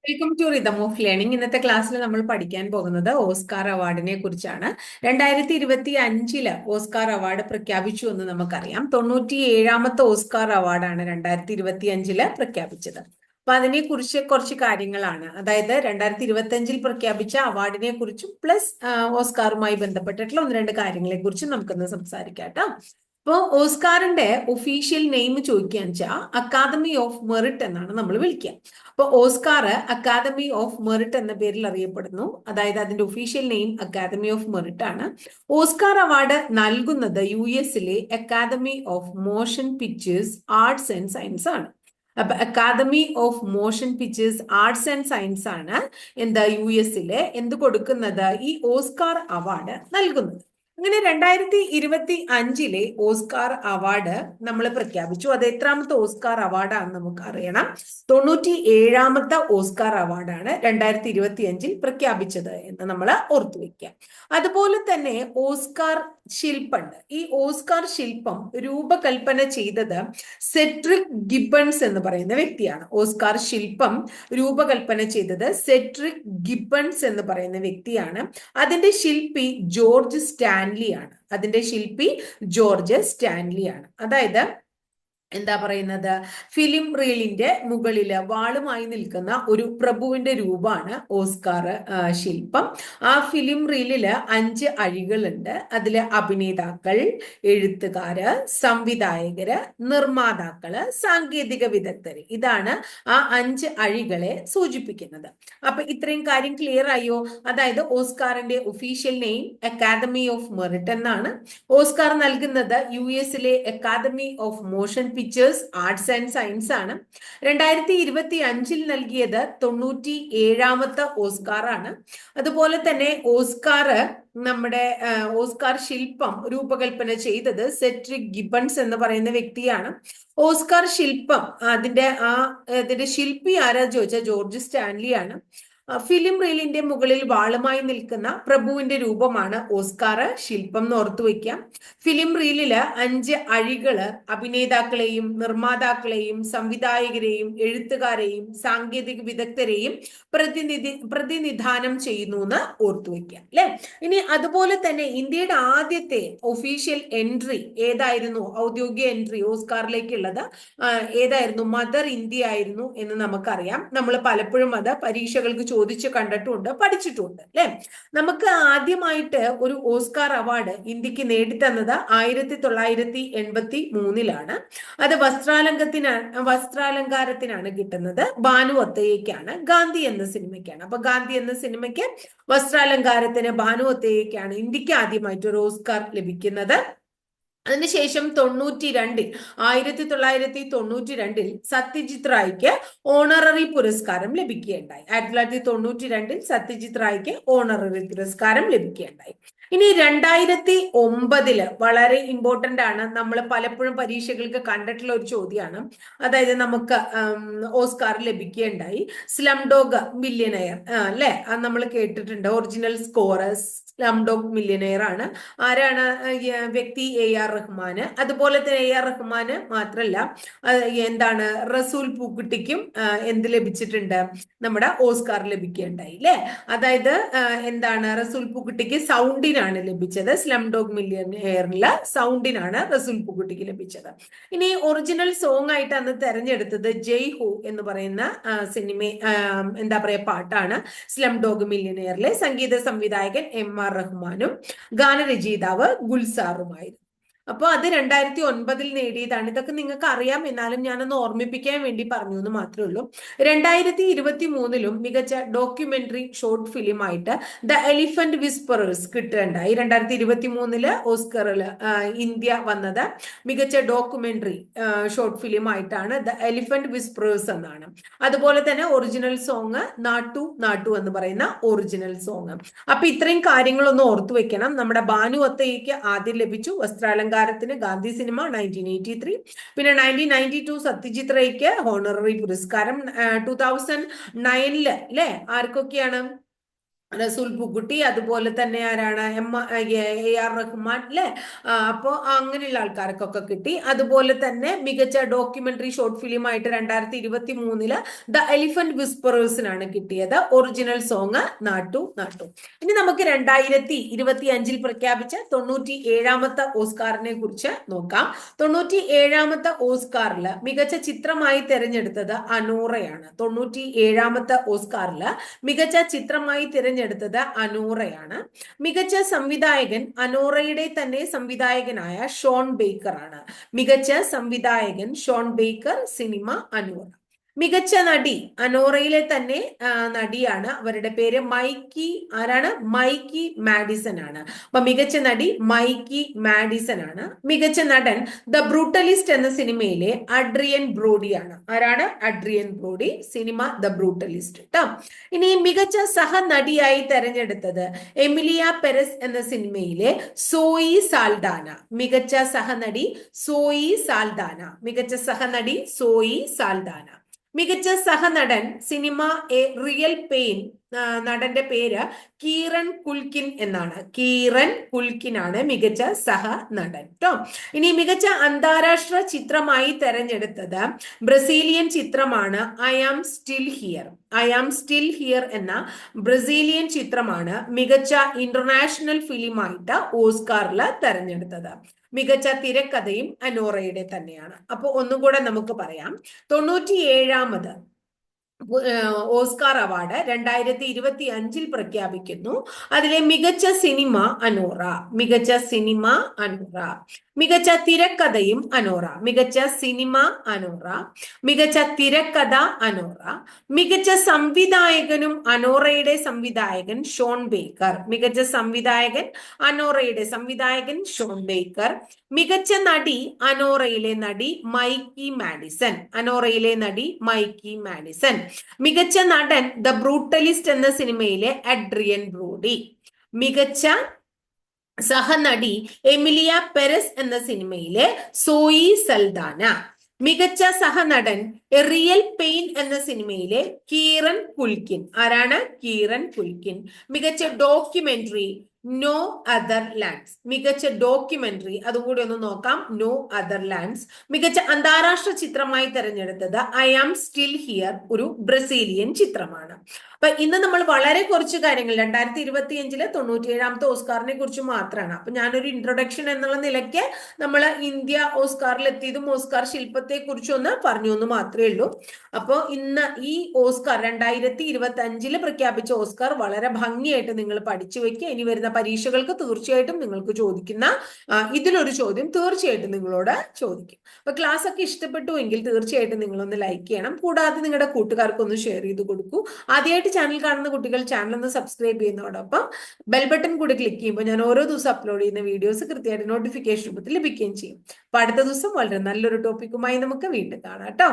Welcome to rhythm of learning. ഇന്നത്തെ ക്ലാസ്സിൽ നമ്മൾ പഠിക്കാൻ പോകുന്നത് ഓസ്കാർ അവാർഡിനെ കുറിച്ചാണ്. 2025 ഓസ്കാർ അവാർഡ് പ്രഖ്യാപിച്ചു എന്ന് നമുക്കറിയാം. 97ാമത്തെ ഓസ്കാർ അവാർഡാണ് 2025 പ്രഖ്യാപിച്ചത്. അപ്പൊ അതിനെ കുറിച്ച് കുറച്ച് കാര്യങ്ങളാണ്, അതായത് 2025 പ്രഖ്യാപിച്ച അവാർഡിനെ കുറിച്ചും പ്ലസ് ഓസ്കാറുമായി ബന്ധപ്പെട്ടിട്ടുള്ള ഒന്ന് രണ്ട് കാര്യങ്ങളെ കുറിച്ചും നമുക്കൊന്ന് സംസാരിക്കാം കേട്ടോ. ഇപ്പോ ഓസ്കാറിന്റെ ഒഫീഷ്യൽ നെയിം ചോദിക്കുകയെന്ന് വെച്ചാൽ അക്കാദമി ഓഫ് മെറിറ്റ് എന്നാണ് നമ്മൾ വിളിക്കുക. അപ്പൊ ഓസ്കാർ അക്കാദമി ഓഫ് മെറിറ്റ് എന്ന പേരിൽ അറിയപ്പെടുന്നു. അതായത് അതിന്റെ official name academy of merit ആണ്. ഓസ്കാർ അവാർഡ് നൽകുന്നത് US-ലെ academy of motion pictures arts and science ആണ്. അപ്പൊ academy of motion pictures arts and science ആണ് എന്താ US-ലെ എന്ത് കൊടുക്കുന്നത്, ഈ ഓസ്കാർ അവാർഡ് നൽകുന്നത്. അങ്ങനെ 2025 ഓസ്കാർ അവാർഡ് നമ്മൾ പ്രഖ്യാപിച്ചു. അത് എത്രാമത്തെ ഓസ്കാർ അവാർഡാണെന്ന് നമുക്ക് അറിയണം. 97ാമത്തെ ഓസ്കാർ അവാർഡാണ് 2025 പ്രഖ്യാപിച്ചത് എന്ന് നമ്മൾ ഓർത്തു വെക്കുക. അതുപോലെ തന്നെ ഓസ്കാർ ശില്പുണ്ട്. ഈ ഓസ്കാർ ശില്പം രൂപകൽപ്പന ചെയ്തത് സെഡ്രിക് ഗിബൺസ് എന്ന് പറയുന്ന വ്യക്തിയാണ്. ഓസ്കാർ ശില്പം രൂപകൽപ്പന ചെയ്തത് സെഡ്രിക് ഗിബൺസ് എന്ന് പറയുന്ന വ്യക്തിയാണ്. അതിന്റെ ശില്പി ജോർജ് സ്റ്റാൻലി ആണ്. അതായത് എന്താ പറയുന്നത്, ഫിലിം റീലിന്റെ മുകളില് വാളുമായി നിൽക്കുന്ന ഒരു പ്രഭുവിന്റെ രൂപമാണ് ഓസ്കാർ ശില്പം. ആ ഫിലിം റീലില് 5 അഴികളുണ്ട്. അതില് അഭിനേതാക്കൾ, എഴുത്തുകാര്, സംവിധായകര്, നിർമ്മാതാക്കള്, സാങ്കേതിക വിദഗ്ധര്, ഇതാണ് ആ 5 അഴികളെ സൂചിപ്പിക്കുന്നത്. അപ്പൊ ഇത്രയും കാര്യം ക്ലിയർ ആയോ? അതായത് ഓസ്കാറിന്റെ official name academy of merit എന്നാണ്. ഓസ്കാർ നൽകുന്നത് US-ലെ academy of motion pictures arts and science ആണ്. 2025 നൽകിയത് 97ാമത്തെ ഓസ്കാർ ആണ്. അതുപോലെ തന്നെ ഓസ്കാർ ശില്പം രൂപകൽപ്പന ചെയ്തത് സെഡ്രിക് ഗിബൺസ് എന്ന് പറയുന്ന വ്യക്തിയാണ്. ഓസ്കാർ ശില്പം അതിന്റെ ശില്പി ആരാ ചോദിച്ചാൽ ജോർജ് സ്റ്റാൻലി ആണ്. ഫിലിം റീലിന്റെ മുകളിൽ വാളുമായി നിൽക്കുന്ന പ്രഭുവിന്റെ രൂപമാണ് ഓസ്കാർ ശില്പം എന്ന് ഓർത്തു വയ്ക്കാം. ഫിലിം റീലില് 5 അഴികള് അഭിനേതാക്കളെയും നിർമ്മാതാക്കളെയും സംവിധായകരെയും എഴുത്തുകാരെയും സാങ്കേതിക വിദഗ്ധരെയും പ്രതിനിധാനം ചെയ്യുന്നു എന്ന് ഓർത്തു വയ്ക്കാം അല്ലെ. ഇനി അതുപോലെ തന്നെ ഇന്ത്യയുടെ ആദ്യത്തെ ഒഫീഷ്യൽ എൻട്രി ഏതായിരുന്നു, ഔദ്യോഗിക എൻട്രി ഓസ്കാറിലേക്കുള്ളത് ഏതായിരുന്നു? മദർ ഇന്ത്യ ആയിരുന്നു എന്ന് നമുക്കറിയാം. നമ്മൾ പലപ്പോഴും അത് പരീക്ഷകൾക്ക് ചോദിച്ചു കണ്ടിട്ടുണ്ട്, പഠിച്ചിട്ടുണ്ട് അല്ലെ. നമുക്ക് ആദ്യമായിട്ട് ഒരു ഓസ്കാർ അവാർഡ് ഇന്ത്യക്ക് നേടിത്തന്നത് 1983 അത് വസ്ത്രാലങ്കാരത്തിനാണ് കിട്ടുന്നത്. ഭാനു അത്തയ്യക്കാണ്, ഗാന്ധി എന്ന സിനിമയ്ക്കാണ്. അപ്പൊ ഗാന്ധി എന്ന സിനിമയ്ക്ക്, വസ്ത്രാലങ്കാരത്തിന് ഭാനു അത്തയ്യക്കാണ് ഇന്ത്യക്ക് ആദ്യമായിട്ട് ഒരു ഓസ്കാർ ലഭിക്കുന്നത്. അതിനുശേഷം 1992 സത്യജിത് റായ്ക്ക് ഓണററി പുരസ്കാരം ലഭിക്കുകയുണ്ടായി. 1992 സത്യജിത് റായ്ക്ക് ഓണററി പുരസ്കാരം ലഭിക്കുകയുണ്ടായി. ഇനി 2009 വളരെ ഇമ്പോർട്ടന്റ് ആണ്, നമ്മൾ പലപ്പോഴും പരീക്ഷകൾക്ക് കണ്ടിട്ടുള്ള ഒരു ചോദ്യമാണ്. അതായത് നമുക്ക് ഓസ്കാർ ലഭിക്കുകയുണ്ടായി സ്ലം ഡോഗ് മില്യനെയർ അല്ലെ, അത് നമ്മൾ കേട്ടിട്ടുണ്ട്. Original score Slumdog Millionaire ആണ്. ആരാണ് വ്യക്തി? AR റഹ്മാന്. അതുപോലെ തന്നെ AR റഹ്മാന് മാത്രല്ല, എന്താണ്, റസൂൽ പൂക്കുട്ടിക്കും എന്ത് ലഭിച്ചിട്ടുണ്ട്? നമ്മുടെ ഓസ്കാർ ലഭിക്കുകയുണ്ടായി അല്ലെ. അതായത് എന്താണ്, റസൂൽ പൂക്കുട്ടിക്ക് സൗണ്ടിനാണ് ലഭിച്ചത്. സ്ലം ഡോഗ് മില്യനെയറിലെ സൗണ്ടിനാണ് റസൂൽ പൂക്കുട്ടിക്ക് ലഭിച്ചത്. ഇനി ഒറിജിനൽ സോങ് ആയിട്ട് അന്ന് തെരഞ്ഞെടുത്തത് ജയ് ഹോ എന്ന് പറയുന്ന എന്താ പറയാ പാട്ടാണ്. സ്ലം ഡോഗ് മില്യനെയറിലെ സംഗീത സംവിധായകൻ MR റഹ്മാനും ഗാനരചയിതാവ് ഗുൽസാറുമായിരുന്നു. അപ്പൊ അത് 2009 നേടിയതാണ്. ഇതൊക്കെ നിങ്ങൾക്ക് അറിയാം, എന്നാലും ഞാനൊന്ന് ഓർമ്മിപ്പിക്കാൻ വേണ്ടി പറഞ്ഞു എന്ന് മാത്രമേ ഉള്ളൂ. 2023 മികച്ച ഡോക്യുമെന്ററി ഷോർട്ട് ഫിലിം ആയിട്ട് ദ എലിഫന്റ് വിസ്പറേഴ്സ് കിട്ടുകയുണ്ടായി. 2023 ഓസ്കറിൽ ഇന്ത്യ വന്നത് മികച്ച ഡോക്യുമെന്ററി ഷോർട്ട് ഫിലിം ആയിട്ടാണ് ദ എലിഫന്റ് വിസ്പറേഴ്സ് എന്നാണ്. അതുപോലെ തന്നെ ഒറിജിനൽ സോങ് നാട്ടു നാട്ടു എന്ന് പറയുന്ന ഒറിജിനൽ സോങ്. അപ്പൊ ഇത്രയും കാര്യങ്ങളൊന്ന് ഓർത്തു വെക്കണം. നമ്മുടെ ഭാനു അത്തയ്യക്ക് ആദ്യം ലഭിച്ചു, വസ്ത്രാലങ്കാരത്തിന് ഗാന്ധി സിനിമ 1983. പിന്നെ 1992 സത്യജിത് റേക്ക് ഹോണററി പുരസ്കാരം. 2009 അല്ലെ ആർക്കൊക്കെയാണ്? റസൂൽ പൂക്കുട്ടി, അതുപോലെ തന്നെ ആരാണ് AR റഹ്മാൻ അല്ലെ. അപ്പോ അങ്ങനെയുള്ള ആൾക്കാർക്കൊക്കെ കിട്ടി. അതുപോലെ തന്നെ മികച്ച ഡോക്യുമെന്ററി ഷോർട്ട് ഫിലിം ആയിട്ട് 2023 ദ എലിഫന്റ് വിസ്പറേഴ്സിനാണ് കിട്ടിയത്. ഒറിജിനൽ സോങ് നാട്ടു നാട്ടു. ഇനി നമുക്ക് 2025 പ്രഖ്യാപിച്ച 97ാമത്തെ ഓസ്കാറിനെ കുറിച്ച് നോക്കാം. 97ാമത്തെ ഓസ്കാറില് മികച്ച ചിത്രമായി തെരഞ്ഞെടുത്തത് അനോറയാണ്. 97ാമത്തെ ഓസ്കാറില് മികച്ച ചിത്രമായി തിരഞ്ഞെടുത്തത് അനോറയാണ്. മികച്ച സംവിധായകൻ അനോറയുടെ തന്നെ സംവിധായകനായ ഷോൺ ബേക്കർ ആണ്. മികച്ച സംവിധായകൻ ഷോൺ ബേക്കർ, സിനിമ അനോറ. മികച്ച നടി അനോറയിലെ തന്നെ നടിയാണ്. അവരുടെ പേര് മൈക്കി, ആരാണ്? മൈക്കി മാഡിസൺ ആണ്. അപ്പൊ മികച്ച നടി മൈക്കി മാഡിസൺ ആണ്. മികച്ച നടൻ ദ ബ്രൂട്ടലിസ്റ്റ് എന്ന സിനിമയിലെ അഡ്രിയൻ ബ്രോഡി ആണ്. ആരാണ്? Adrian Brody, cinema the brutalist കേട്ടോ. ഇനി മികച്ച സഹനടിയായി തെരഞ്ഞെടുത്തത് എമിലിയ പെരസ് എന്ന സിനിമയിലെ സോയി സാൽഡാന. മികച്ച സഹനടി സോയി സാൽഡാന. മികച്ച സഹനടി സോയി സാൽഡാന. മികച്ച സഹനടൻ സിനിമ എ റിയൽ പെയിൻ. നടന്റെ പേര് കീറൻ കുൽക്കിൻ എന്നാണ്. കീറൻ കുൽക്കിൻ ആണ് മികച്ച സഹനടൻ കേട്ടോ. ഇനി മികച്ച അന്താരാഷ്ട്ര ചിത്രമായി തെരഞ്ഞെടുത്തത് ബ്രസീലിയൻ ചിത്രമാണ് I am still here. I am still here എന്ന ബ്രസീലിയൻ ചിത്രമാണ് മികച്ച ഇന്റർനാഷണൽ ഫിലിമായിട്ട് ഓസ്കാറിൽ തെരഞ്ഞെടുത്തത്. മികച്ച തിരക്കഥയും അനോറയുടെ തന്നെയാണ്. അപ്പൊ ഒന്നുകൂടെ നമുക്ക് പറയാം. 97ാമത് ഓസ്കാർ അവാർഡ് 2025 പ്രഖ്യാപിക്കുന്നു. അതിലെ മികച്ച സിനിമ അനോറ. മികച്ച സിനിമ അനോറ. മികച്ച തിരക്കഥയും അനോറ. മികച്ച സിനിമ അനോറ. മികച്ച തിരക്കഥ അനോറ. മികച്ച സംവിധായകനും അനോറയുടെ സംവിധായകൻ ഷോൺ ബേക്കർ. മികച്ച സംവിധായകൻ അനോറയുടെ സംവിധായകൻ ഷോൺ ബേക്കർ. മികച്ച നടി അനോറയിലെ നടി മൈക്കി മാഡിസൺ. അനോറയിലെ നടി മൈക്കി മാഡിസൺ. മികച്ച നടൻ ദ ബ്രൂട്ടലിസ്റ്റ് എന്ന സിനിമയിലെ അഡ്രിയൻ ബ്രോഡി. മികച്ച സഹനടി എമിലിയ പെരസ് എന്ന സിനിമയിലെ സോയി സൽദാന. മികച്ച സഹനടൻ എ റിയൽ പെയിൻ എന്ന സിനിമയിലെ കീറൻ കുൽക്കിൻ. ആരാണ്? കീറൻ കുൽക്കിൻ. മികച്ച ഡോക്യുമെന്ററി നോ അതർ ലാൻഡ്സ്. മികച്ച ഡോക്യുമെന്ററി, അതുകൂടി ഒന്ന് നോക്കാം, നോ അതർ ലാൻഡ്സ്. മികച്ച അന്താരാഷ്ട്ര ചിത്രമായി തെരഞ്ഞെടുത്തത് ഐ ആം സ്റ്റിൽ ഹിയർ, ഒരു ബ്രസീലിയൻ ചിത്രമാണ്. അപ്പൊ ഇന്ന് നമ്മൾ വളരെ കുറച്ച് കാര്യങ്ങൾ 2025 97ാമത്തെ ഓസ്കാറിനെ കുറിച്ച് മാത്രമാണ്. അപ്പൊ ഞാനൊരു ഇൻട്രൊഡക്ഷൻ എന്നുള്ള നിലയ്ക്ക് നമ്മൾ ഇന്ത്യ ഓസ്കാറിൽ എത്തിയതും ഓസ്കാർ ശില്പത്തെ കുറിച്ചൊന്ന് പറഞ്ഞു എന്ന് മാത്രമേ ഉള്ളൂ. അപ്പോൾ ഇന്ന് ഈ ഓസ്കാർ 2025 പ്രഖ്യാപിച്ച ഓസ്കാർ വളരെ ഭംഗിയായിട്ട് നിങ്ങൾ പഠിച്ചു വെക്കുക. ഇനി വരുന്ന പരീക്ഷകൾക്ക് തീർച്ചയായിട്ടും നിങ്ങൾക്ക് ചോദിക്കുന്ന ഇതിലൊരു ചോദ്യം തീർച്ചയായിട്ടും നിങ്ങളോട് ചോദിക്കും. അപ്പൊ ക്ലാസ് ഒക്കെ ഇഷ്ടപ്പെട്ടുവെങ്കിൽ തീർച്ചയായിട്ടും നിങ്ങളൊന്ന് ലൈക്ക് ചെയ്യണം. കൂടാതെ നിങ്ങളുടെ കൂട്ടുകാർക്കൊന്ന് ഷെയർ ചെയ്ത് കൊടുക്കൂ. ആദ്യമായിട്ട് ചാനൽ കാണുന്ന കുട്ടികൾ ചാനൽ ഒന്ന് സബ്സ്ക്രൈബ് ചെയ്യുന്നതോടൊപ്പം ബെൽ ബട്ടൺ കൂടി ക്ലിക്ക് ചെയ്യുമ്പോൾ ഞാൻ ഓരോ ദിവസം അപ്ലോഡ് ചെയ്യുന്ന വീഡിയോസ് കൃത്യമായിട്ട് നോട്ടിഫിക്കേഷൻ രൂപത്തിൽ ലഭിക്കുകയും ചെയ്യും. അപ്പൊ അടുത്ത ദിവസം വളരെ നല്ലൊരു ടോപ്പിക്കുമായി നമുക്ക് വീണ്ടും കാണാം കേട്ടോ.